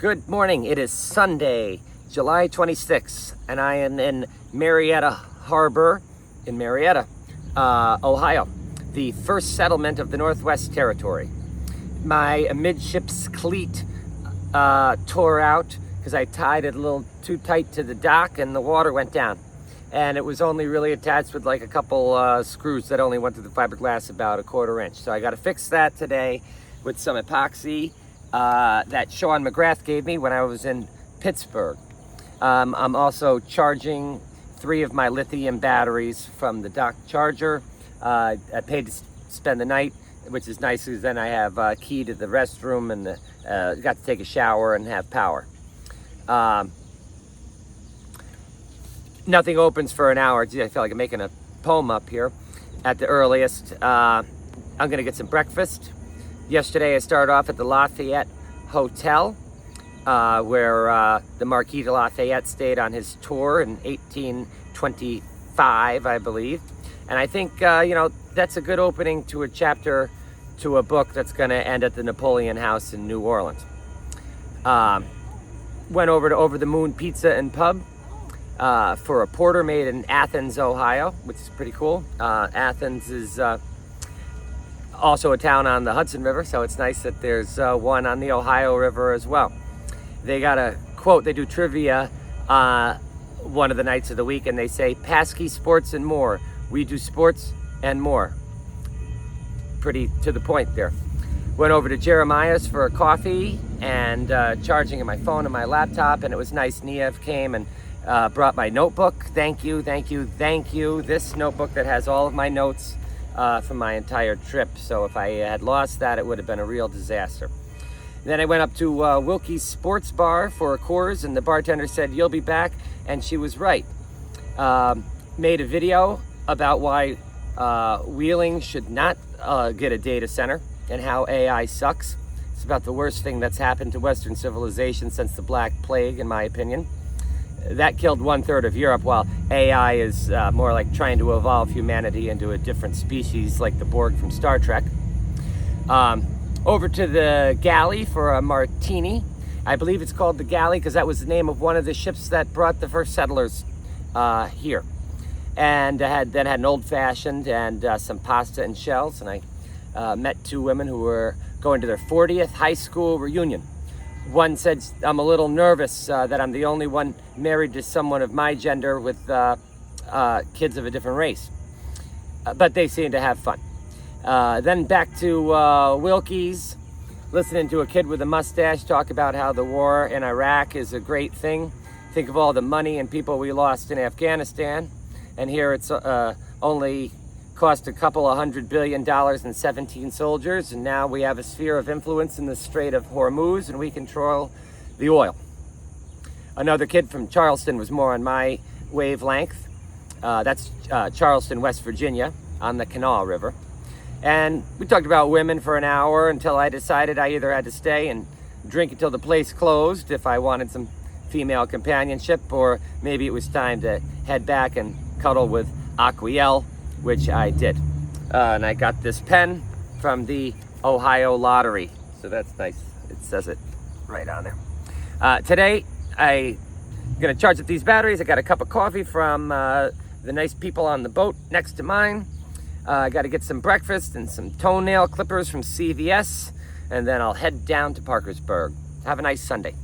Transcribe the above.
Good morning. It is Sunday, July 26th, and I am in Marietta Harbor in Marietta, Ohio, the first settlement of the Northwest Territory. My amidships cleat tore out because I tied it a little too tight to the dock and the water went down. And it was only really attached with like a couple screws that only went through the fiberglass about a 1/4 inch. So I got to fix that today with some epoxy that Sean McGrath gave me when I was in Pittsburgh. I'm also charging 3 of my lithium batteries from the dock charger. I paid to spend the night, which is nice because then I have a key to the restroom and got to take a shower and have power. Nothing opens for an hour. Gee, I feel like I'm making a poem up here. At the earliest, I'm gonna get some breakfast. Yesterday I started off at the Lafayette Hotel, where the Marquis de Lafayette stayed on his tour in 1825, I believe. And I think, that's a good opening to a chapter to a book that's gonna end at the Napoleon House in New Orleans. Went over to Over the Moon Pizza and Pub for a porter made in Athens, Ohio, which is pretty cool. Athens is also a town on the Hudson River, so it's nice that there's one on the Ohio River as well. They got a quote, they do trivia one of the nights of the week, and they say, "Paskey Sports and more. We do sports and more." Pretty to the point there. Went over to Jeremiah's for a coffee and charging in my phone and my laptop, and it was nice. Niev came and brought my notebook. Thank you, thank you, thank you. This notebook that has all of my notes from my entire trip. So if I had lost that, it would have been a real disaster. Then I went up to Wilkeys Bar for a Coors, and the bartender said, "You'll be back," and she was right. Made a video about why Wheeling should not get a data center and how AI sucks. It's about the worst thing that's happened to Western civilization since the Black Plague, in my opinion. That killed 1/3 of Europe, while AI is more like trying to evolve humanity into a different species like the Borg from Star Trek. Over to the galley for a martini. I believe it's called the galley because that was the name of one of the ships that brought the first settlers here. And I had an old-fashioned and some pasta and shells, and I met 2 women who were going to their 40th high school reunion. One said, "I'm a little nervous that I'm the only one married to someone of my gender with kids of a different race." But they seem to have fun. Then back to Wilkeys, listening to a kid with a mustache talk about how the war in Iraq is a great thing. Think of all the money and people we lost in Afghanistan. And here it's only cost a couple of $100 billion and 17 soldiers, and now we have a sphere of influence in the Strait of Hormuz, and we control the oil. Another kid from Charleston was more on my wavelength. That's Charleston, West Virginia, on the Kanawha River. And we talked about women for an hour until I decided I either had to stay and drink until the place closed if I wanted some female companionship, or maybe it was time to head back and cuddle with Aquiel, which I did. And I got this pen from the Ohio Lottery. So that's nice. It says it right on there. Today, I'm gonna charge up these batteries. I got a cup of coffee from the nice people on the boat next to mine. I gotta get some breakfast and some toenail clippers from CVS. And then I'll head down to Parkersburg. Have a nice Sunday.